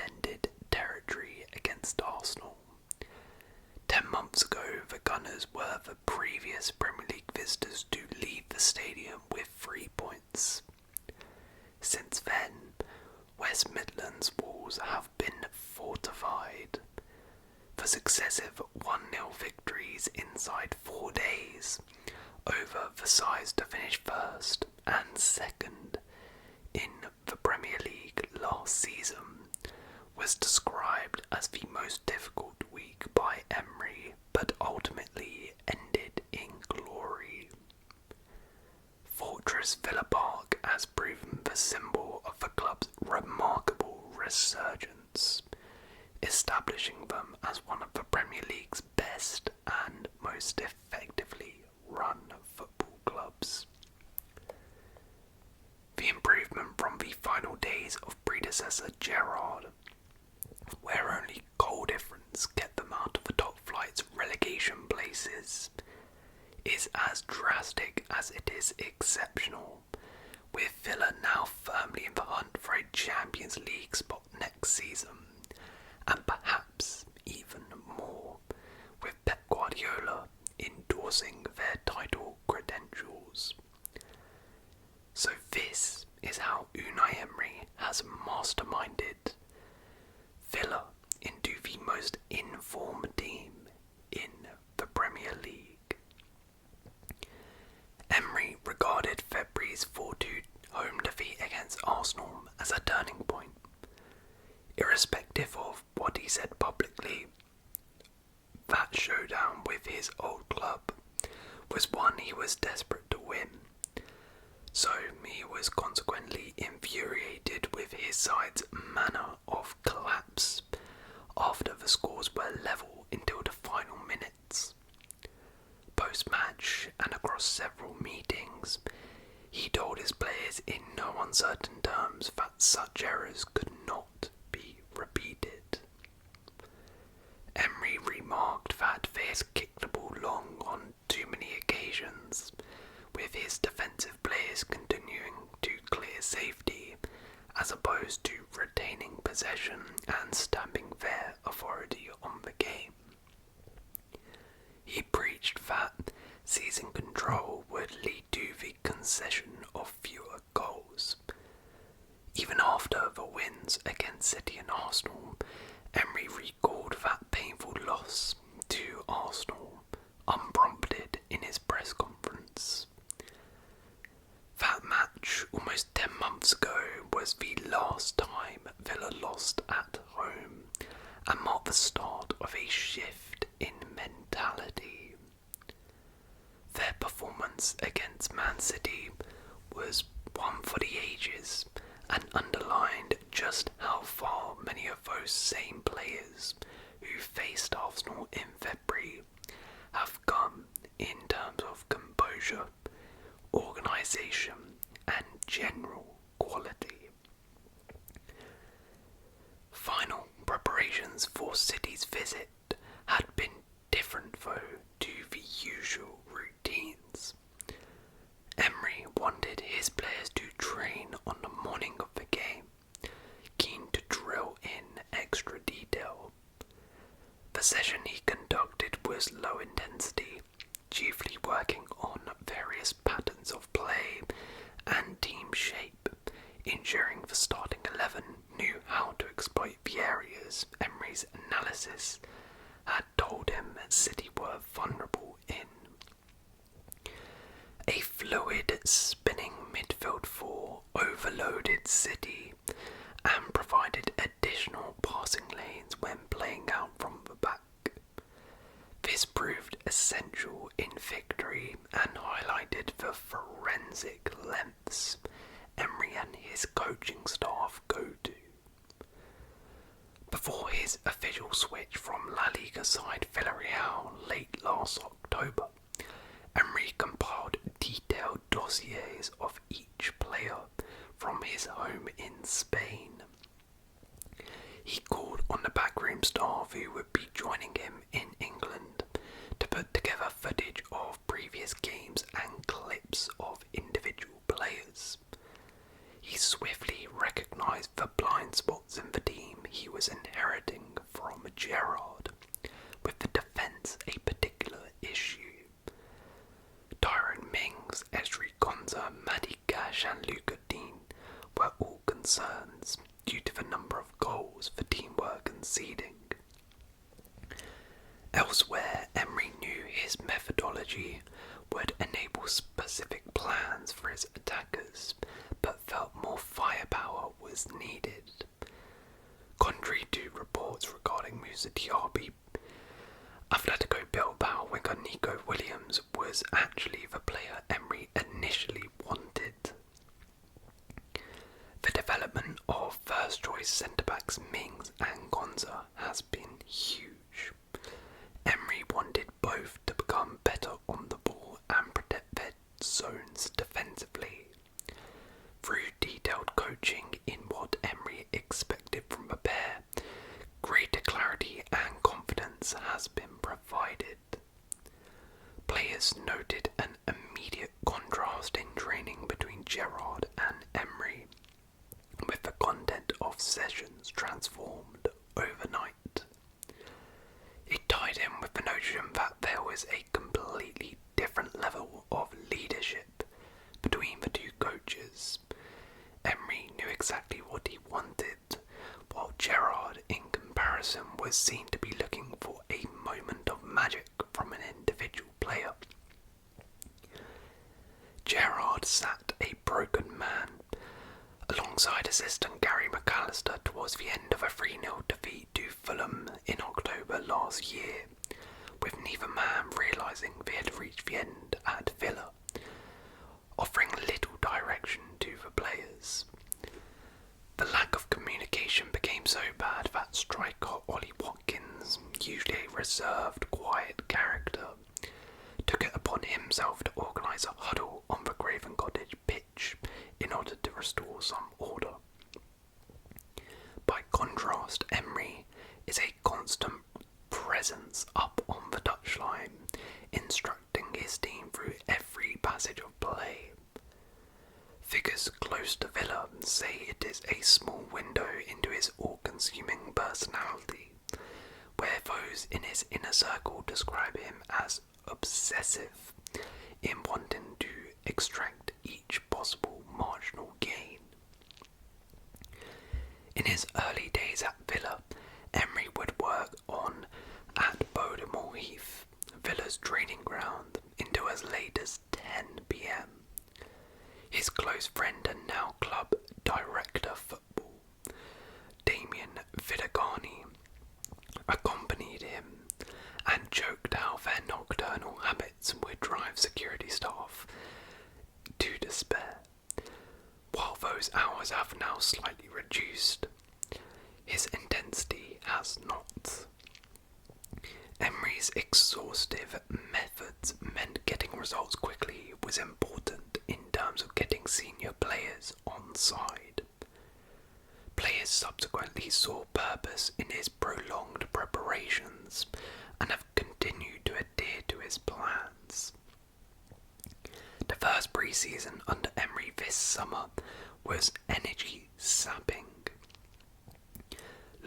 untended territory against Arsenal. 10 months ago, the Gunners were the previous Premier League visitors to leave the stadium with 3 points. Since then, West Midlands walls have been fortified. For successive 1-0 victories inside 4 days over the sides to finish first and second in the Premier League last season was described as the most difficult week by Emery, but ultimately ended in glory. Fortress Villa Park has proven the symbol of the club's remarkable resurgence, establishing them as one of the Premier League's best and most effectively run football clubs. The improvement from the final days of predecessor Gerrard, where only goal difference kept them out of the top flight's relegation places, is as drastic as it is exceptional, with Villa now firmly in the hunt for a Champions League spot next season, and perhaps even more, with Pep Guardiola endorsing their title credentials. So this is how Unai Emery has masterminded Villa into the most informed team in the Premier League. Emery regarded February's 4-2 home defeat against Arsenal as a turning point. Irrespective of what he said publicly, that showdown with his old club was one he was desperate to win. So he was consequently infuriated with his side's manner of collapse after the scores were level until the final minutes. Post-match and across several meetings, he told his players in no uncertain terms that such errors could not be repeated. Emery remarked that they had kicked the ball long on too many occasions, with his defensive players continuing to clear safety as opposed to retaining possession and stamping their authority on the game. He preached that seizing control would lead to the concession of fewer goals. Even after the wins against City and Arsenal, Emery recalled that painful loss to Arsenal unprompted in his press conference. That match, almost 10 months ago, was the last time Villa lost at home and marked the start of a shift in mentality. Their performance against Man City was one for the ages and underlined just how far many of those same players who faced Arsenal in February have come in terms of composure, organisation and general quality. Final preparations for City's visit had been different though to the usual routines. Emery wanted his players to train on the morning of the game, keen to drill in extra detail. The session he conducted was low intensity, chiefly working on various patterns of play and team shape, ensuring the starting 11 knew how to exploit the areas Emery's analysis had told him City were vulnerable in. A fluid, spinning midfield four overloaded City and provided additional passing lanes when playing out from the back. This proved essential in victory and highlighted the forensic lengths Emery and his coaching staff go to. Before his official switch from La Liga side Villarreal late last October, Emery compiled detailed dossiers of each player from his home in Spain. He called on the backroom staff who would be joining him in England to put together footage of previous games and clips of individual players. He swiftly recognised the blind spots in the team he was conceding. Elsewhere, Emery knew his methodology would enable specific plans for his attackers, but felt more firepower was needed. Contrary to reports regarding Musa Diaby, Atletico Bilbao winger Nico Williams was actually the player Emery initially wanted. The development of first-choice centre-backs Mings and Gonza has been huge. Emery wanted both to become better on the ball and protect their zones defensively. Through detailed coaching in what Emery expected from the pair, greater clarity and confidence has been provided. Players noted an immediate contrast in training between Gerrard and Emery, with the content of sessions transformed overnight. It tied in with the notion that there was a completely different level of leadership between the two coaches. Emery knew exactly what he wanted, while Gerrard, in comparison, was seen to be looking for a moment of magic from an individual player. Gerrard sat a broken man alongside assistant Gary McAllister towards the end of a 3-0 defeat to Fulham in October last year, with neither man realising they had reached the end at Villa, offering little direction to the players. The lack of communication became so bad that striker Ollie Watkins, usually a reserved, quiet character, took it upon himself to organise a huddle on the Craven Cottage pitch in order to restore some order. By contrast, Emery is a constant presence up on the touchline, instructing his team through every passage of play. Figures close to Villa say it is a small window into his all-consuming personality, where those in his inner circle describe him as obsessive in wanting to extract each possible marginal gain. In his early days at Villa, Emery would work on at Bodemore Heath, Villa's training ground, until as late as 10 p.m. His close friend and now club director football, Damien Vidagani, accompanied him and joked how their nocturnal habits would drive security staff to despair. While those hours have now slightly reduced, his intensity has not. Emery's exhaustive methods meant getting results quickly was important in terms of getting senior players on side. Players subsequently saw purpose in his prolonged preparations and have continued to adhere to his plans. The first pre-season under Emery this summer was energy sapping.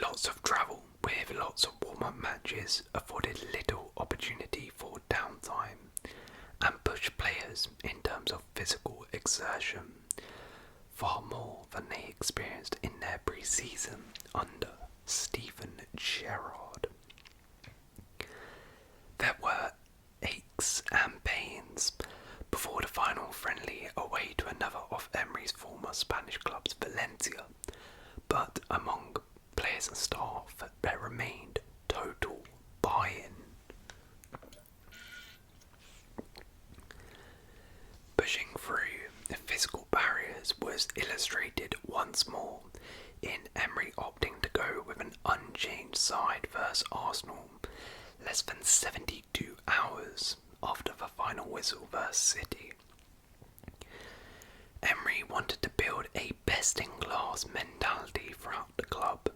Lots of travel with lots of warm-up matches afforded little opportunity for downtime and pushed players in terms of physical exertion far more than they experienced in their pre-season under Steven Gerrard. There were aches and pains before the final friendly away to another of Emery's former Spanish clubs, Valencia, but among players and staff there remained total buy-in. Pushing through the physical barriers was illustrated once more in Emery opting to go with an unchanged side versus Arsenal less than 72 hours after the final whistle versus City. Emery wanted to build a best-in-class mentality throughout the club.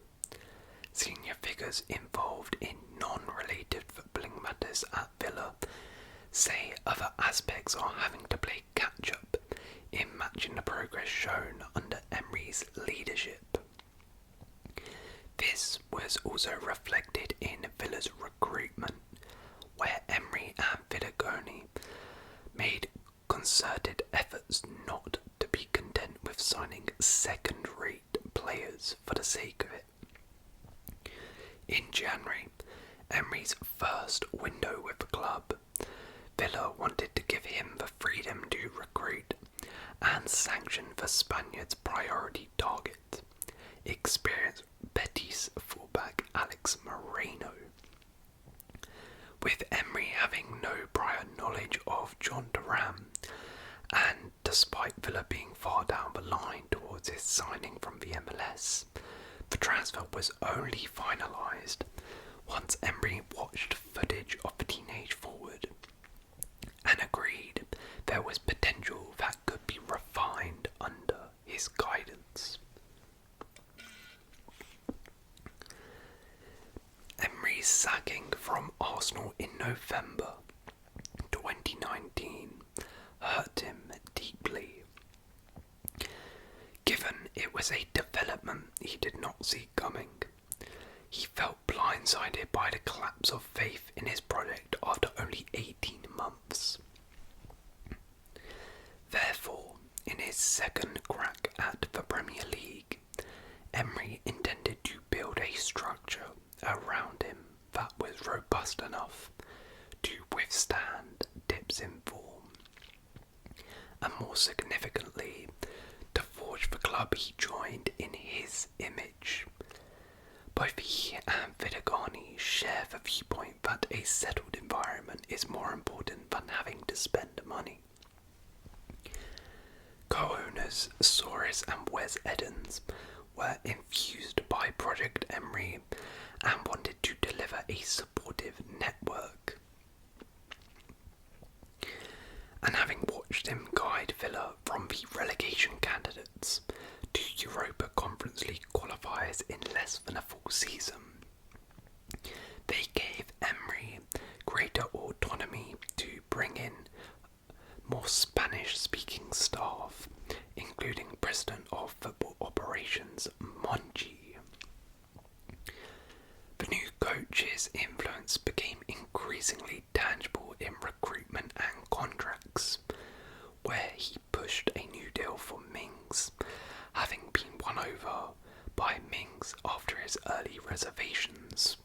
Senior figures involved in non-related footballing matters at Villa say other aspects are having to play catch-up in matching the progress shown under Emery's leadership. This was also reflected in Villa's recruitment, where Emery and Vidagoni made concerted efforts not to be content with signing second-rate players for the sake of it. In January, Emery's first window with the club, Villa wanted to give him the freedom to recruit and sanction the Spaniard's priority target, experienced Betis fullback Alex Moreno. With Emery having no prior knowledge of John Duran, and despite Villa being far down the line towards his signing from the MLS, the transfer was only finalised once Emery watched footage of the teenage forward and agreed there was potential that could be refined under his guidance. Emery's sacking from Arsenal in November 2019 hurt him deeply, given it was a development he did not see coming. He felt blindsided by the collapse of faith in his project after only 18 months. Therefore, in his second crack at the Premier League, Emery intended to build a structure around him that was robust enough to withstand dips in form, and more significantly, to forge the club he joined in his image. Both he and Vidigani share the viewpoint that a settled environment is more important than having to spend money. Co-owners Soros and Wes Edens were infused by Project Emery and wanted to deliver a supportive network. And having watched him guide Villa from the relegation candidates to Europa Conference League qualifiers in less than a full season, they gave Emery greater autonomy to bring in more Spanish-speaking staff, including President of Football Operations Monchi. The new coach's influence became increasingly tangible in recruitment and contracts, where he pushed a new deal for Mings, having been won over by Mings after his early reservations.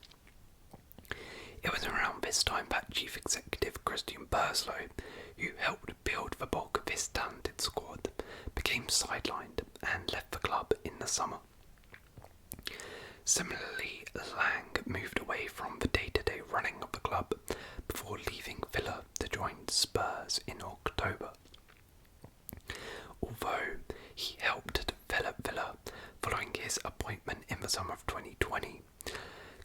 It was around this time that Chief Executive Christian Burslow, who helped build the bulk of his talented squad, became sidelined and left the club in the summer. Similarly, Lang moved away from the day-to-day running of the club before leaving Villa to join Spurs in October. Although he helped develop Villa following his appointment in the summer of 2020,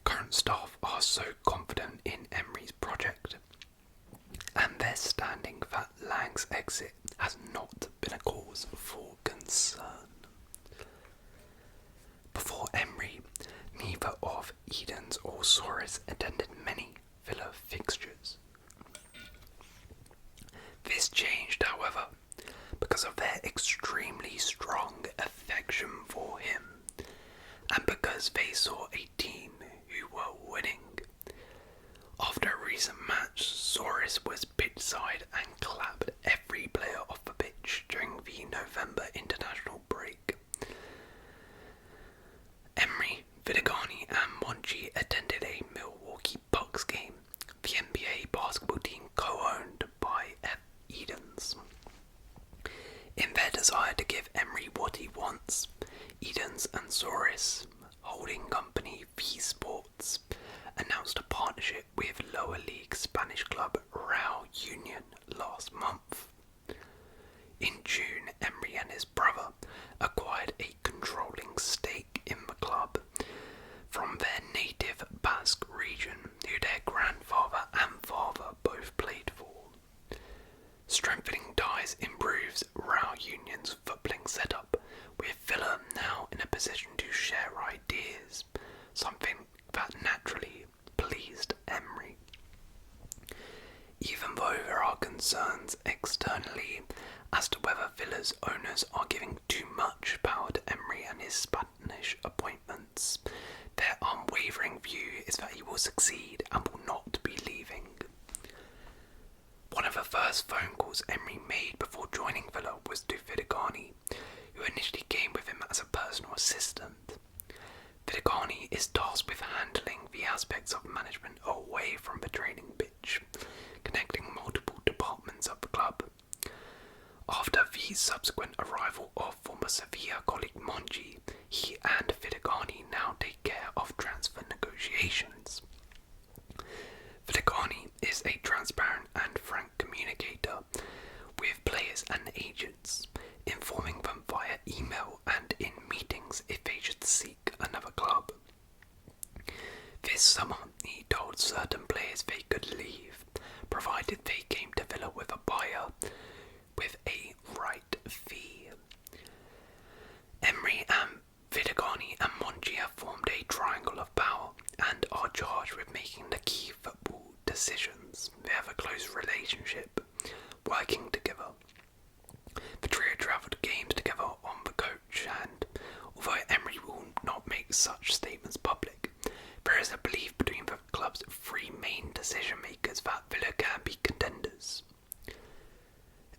current staff are so confident in Emery's project and their standing that Lang's exit has not been a cause for concern. Before Emery, neither of Edens or Soros attended many Villa fixtures. This changed, however, because of their extremely strong affection for him, and because they saw a team who were winning. After a recent match, Soros was pitchside and clapped every player off the pitch during the November international break. Emery, Vidigani and Monchi attended a Milwaukee Bucks game, the NBA basketball team co-owned by Edens. In their desire to give Emery what he wants, Edens and Soros, holding company V Sports, announced a partnership with lower league Spanish club Real Union last month. In June, Emery and his brother acquired a controlling stake in the club from their native Basque region, who their grandfather and father both played for. Strengthening ties improves Real Union's footballing setup, with Villa now in a position to share ideas, something that naturally pleased Emery. Even though there are concerns externally as to whether Villa's owners are giving too much power to Emery and his Spanish appointments, their unwavering view is that he will succeed and will not be leaving. One of the first phone calls Emery made before joining Villa was to Vidigani, who initially came with him as a personal assistant. Vidigani is tasked with handling the This summer, he told certain players they could leave, provided they came to Villa with a buyer with a right fee. Emery and Vidagani and Monchi have formed a triangle of power and are charged with making the key football decisions. They have a close relationship, working together. The trio travelled games together on the coach, and although Emery will not make such statements public, there is a belief between the club's three main decision makers that Villa can be contenders.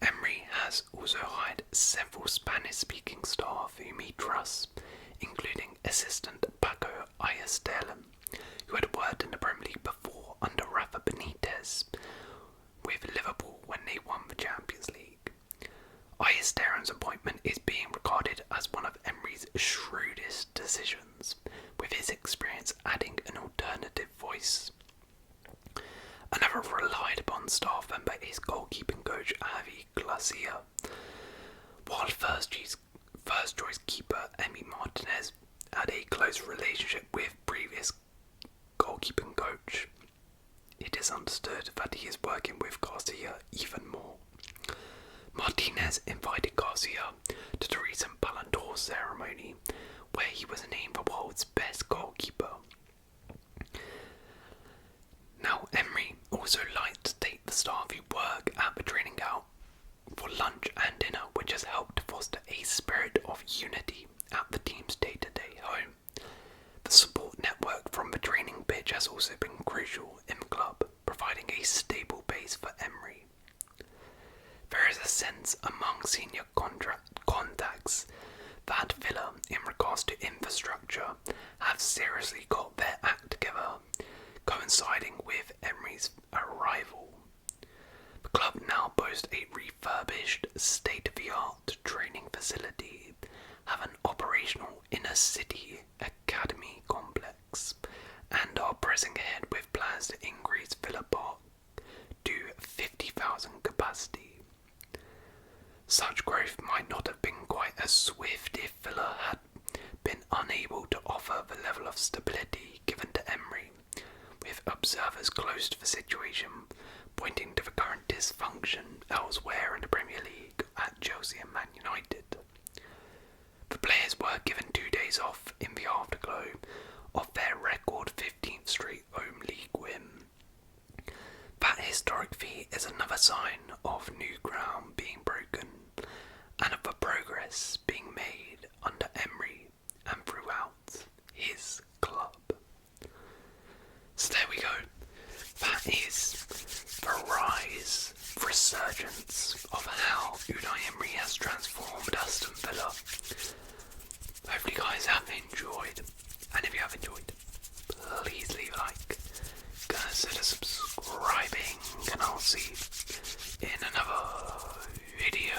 Emery has also hired several Spanish-speaking staff whom he trusts, including assistant Paco Ayestelem, who had worked in the Premier League before under Rafa Benitez with Liverpool when they won the Champions League. Ayestelem's appointment is being regarded as one of Emery's shrewdest decisions, with his experience adding an alternative voice. Another relied upon staff member is goalkeeping coach Avi Glacia, while first choice keeper Emi Martinez had a close relationship with previous goalkeeping coach. It is understood that he is working with Garcia even more. Martinez invited Garcia to the recent Ballon d'Or ceremony, where he was named the world's best goalkeeper. Now, Emery also liked to take the staff who work at the training out for lunch and dinner, which has helped foster a spirit of unity at the team's day-to-day home. The support network from the training pitch has also been crucial in the club, providing a stable base for Emery. There is a sense among senior contacts that Villa, in regards to infrastructure, have seriously got their act together, coinciding with Emery's arrival. The club now boasts a refurbished, state-of-the-art training facility, have an operational inner-city academy complex, and are pressing ahead with plans to increase Villa Park to 50,000 capacity. Such growth might not have been quite as swift if Villa had been unable to offer the level of stability given to Emery, with observers close to the situation pointing to the current dysfunction elsewhere in the Premier League at Chelsea and Man United. The players were given 2 days off in the afterglow of their record 15th straight home league win. That historic feat is another sign of new ground being broken and of the progress being made under Emery and throughout his club. So there we go. That is the rise, resurgence of how Unai Emery has transformed Aston Villa. Hopefully you guys have enjoyed, and if you have enjoyed, please leave a like, consider subscribing, and I'll see you in another video.